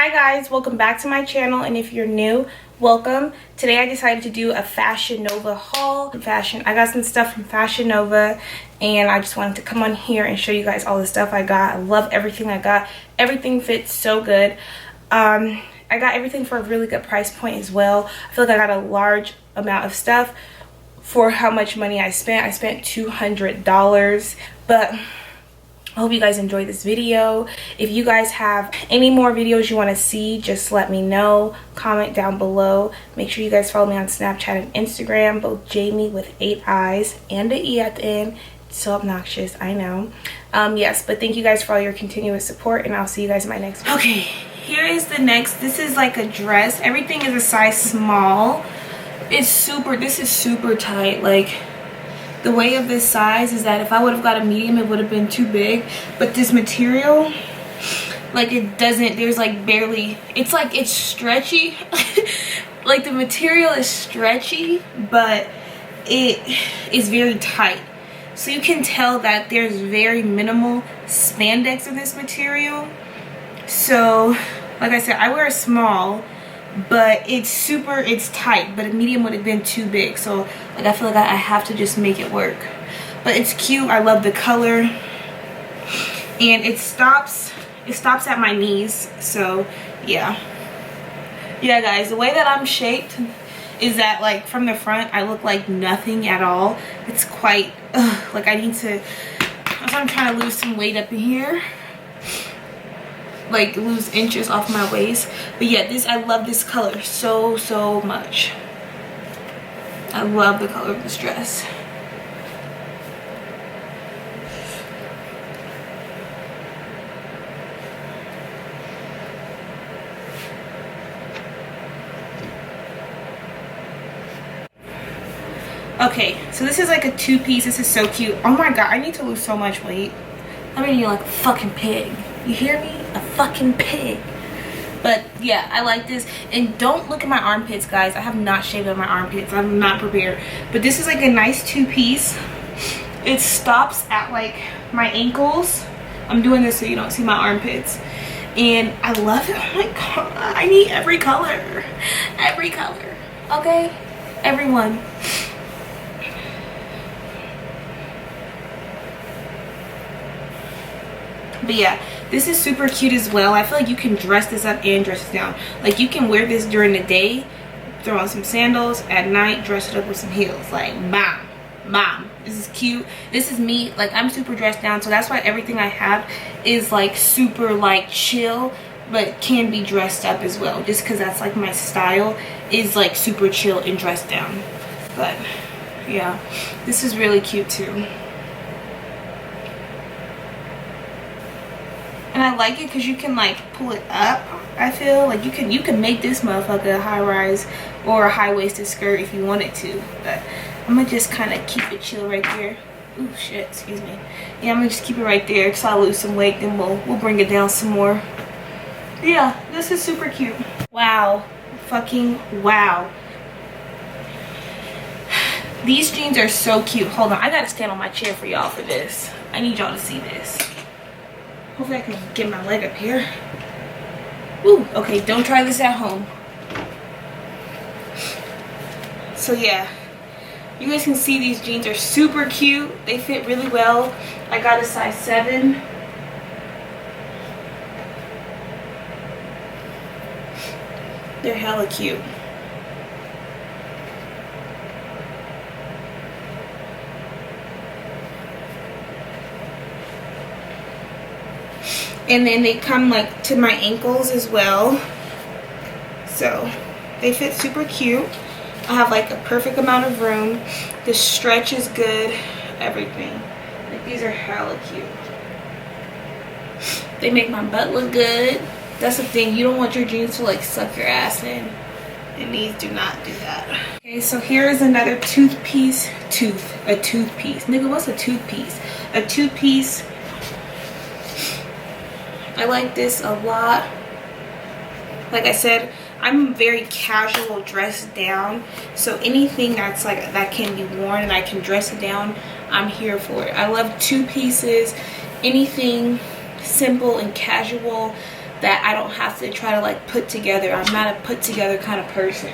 Hi guys, welcome back to my channel, and if you're new, welcome. Today I decided to do a Fashion Nova haul. I got some stuff from Fashion Nova and I just wanted to come on here and show you guys all the stuff I got. I love everything I got. Everything fits so good. I got everything for a really good price point as well. I feel like I got a large amount of stuff for how much money I spent. I spent $200, but I hope you guys enjoyed this video. If you guys have any more videos you want to see, just let me know. Comment down below. Make sure you guys follow me on Snapchat and Instagram, both Jamie with 8 eyes and an E at the end. It's so obnoxious, I know. Yes, but thank you guys for all your continuous support, and I'll see you guys in my next video. Okay, here is the next. This is like a dress. Everything is a size small. This is super tight. Like, the way of this size is that if I would have got a medium, it would have been too big. But this material, like, it doesn't, there's like barely, it's like it's stretchy. Like, the material is stretchy, but it is very tight. So you can tell that there's very minimal spandex in this material. So, like I said, I wear a small, but it's tight, but a medium would have been too big. So like, I feel like I have to just make it work. But it's cute. I love the color, and it stops at my knees. So yeah guys, the way that I'm shaped is that, like, from the front I look like nothing at all. It's quite like I need to, so I'm trying to lose some weight up in here, like lose inches off my waist. But yeah, I love this color so much. I love the color of this dress. Okay, so this is like a two-piece. This is so cute. Oh my god, I need to lose so much weight. I'm gonna eat like a fucking pig. You hear me? A fucking pig. But yeah, I like this. And don't look at my armpits, guys. I have not shaved up my armpits. I'm not prepared. But this is like a nice two-piece. It stops at like my ankles. I'm doing this so you don't see my armpits. And I love it. Oh my god, I need every color. Every color. Okay? Everyone. But yeah, this is super cute as well. I feel like you can dress this up and dress it down. Like, you can wear this during the day, throw on some sandals, at night dress it up with some heels. Like, bam. This is cute. This is me. Like, I'm super dressed down, so that's why everything I have is like super like chill, but can be dressed up as well, just because that's like my style, is like super chill and dressed down. But yeah, this is really cute too. And I like it because you can like pull it up. I feel like you can make this motherfucker a high rise or a high-waisted skirt if you wanted to. But I'm gonna just kind of keep it chill right there. Ooh, shit, excuse me. Yeah, I'm gonna just keep it right there because I'll lose some weight, then we'll bring it down some more. Yeah, this is super cute. Wow, fucking wow. These jeans are so cute. Hold on, I gotta stand on my chair for y'all for this. I need y'all to see this. Hopefully I can get my leg up here. Ooh, okay, don't try this at home. So yeah, you guys can see these jeans are super cute. They fit really well. I got a size 7. They're hella cute. And then they come like to my ankles as well. So they fit super cute. I have like a perfect amount of room. The stretch is good. Everything. Like, these are hella cute. They make my butt look good. That's the thing. You don't want your jeans to like suck your ass in. And these do not do that. Okay, so here is another a toothpiece. Nigga, what's a toothpiece? A toothpiece. I like this a lot. Like I said, I'm very casual dressed down, so anything that's like that can be worn and I can dress it down, I'm here for it. I love two pieces, anything simple and casual. that I don't have to try to like put together. I'm not a put together kind of person,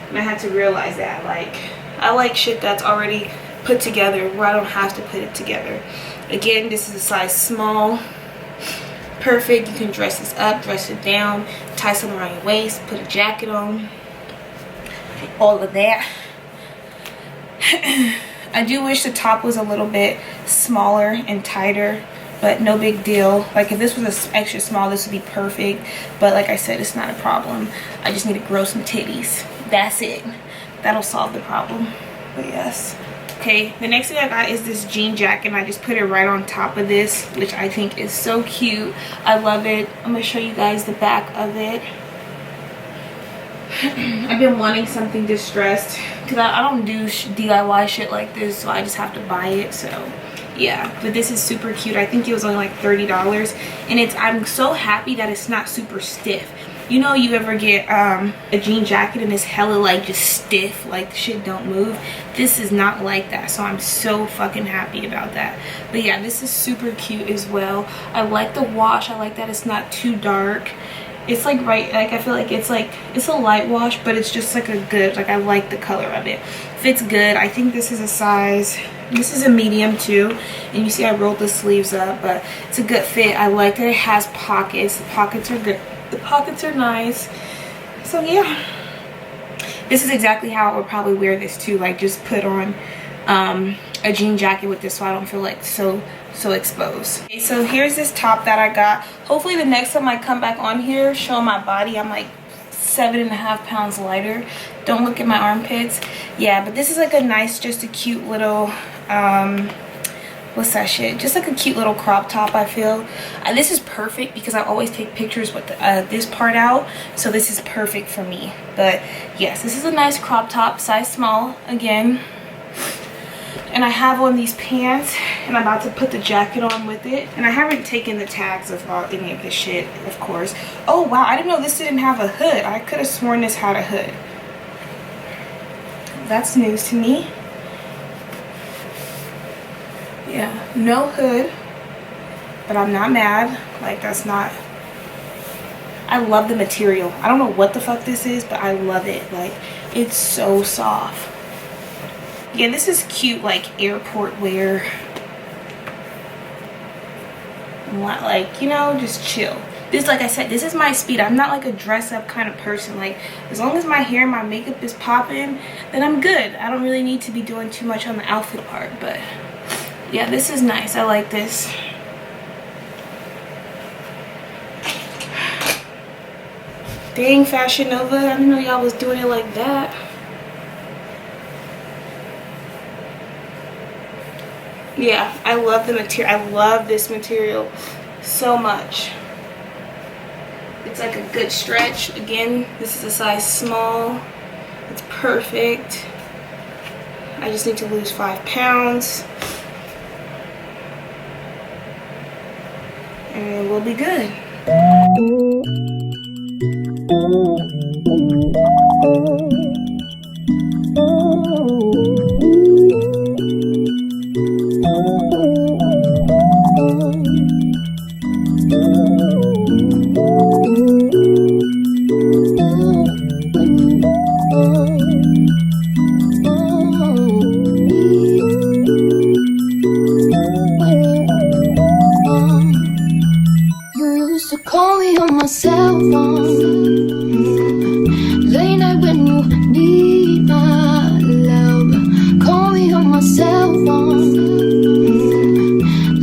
and I had to realize that. Like, I like shit that's already put together where I don't have to put it together. Again, this is a size small. Perfect. You can dress this up, dress it down, tie something around your waist, put a jacket on, all of that. I do wish the top was a little bit smaller and tighter, but no big deal. Like, if this was extra small, this would be perfect, but like I said, it's not a problem. I just need to grow some titties. That's it. That'll solve the problem. But yes. Okay, the next thing I got is this jean jacket, and I just put it right on top of this, which I think is so cute. I love it. I'm gonna show you guys the back of it. I've been wanting something distressed because I don't do DIY shit like this, so I just have to buy it. So yeah, but this is super cute. I think it was only like $30, and I'm so happy that it's not super stiff. You know, you ever get a jean jacket and it's hella like just stiff, like shit don't move. This is not like that, so I'm so fucking happy about that. But yeah, this is super cute as well. I like the wash. I like that it's not too dark. It's like I feel like it's a light wash, but it's just like a good, like I like the color of it. Fits good. I think this is a medium too, and you see I rolled the sleeves up, but it's a good fit. I like that it has pockets. The pockets are good. The pockets are nice. So yeah, this is exactly how I would probably wear this too. Like, just put on a jean jacket with this so I don't feel like so exposed. Okay, so here's this top that I got. Hopefully the next time I come back on here showing my body, I'm like 7.5 pounds lighter. Don't look at my armpits. Yeah, but this is like a nice, just a cute little what's that shit, just like a cute little crop top. I feel this is perfect because I always take pictures with this part out, so this is perfect for me. But yes, this is a nice crop top, size small again, and I have on these pants, and I'm about to put the jacket on with it, and I haven't taken the tags of any of this shit, of course. Oh wow, I didn't know this didn't have a hood. I could have sworn this had a hood. That's news to me. Yeah, no hood, but I'm not mad. Like, that's not, I love the material. I don't know what the fuck this is, but I love it. Like, it's so soft. Yeah, this is cute, like airport wear. Like, you know, just chill. This, like I said, this is my speed. I'm not like a dress up kind of person. Like, as long as my hair and my makeup is popping, then I'm good. I don't really need to be doing too much on the outfit part. But yeah, this is nice. I like this. Dang, Fashion Nova. I didn't know y'all was doing it like that. Yeah, I love the material. I love this material so much. It's like a good stretch. Again, this is a size small. It's perfect. I just need to lose 5 pounds. And we'll be good.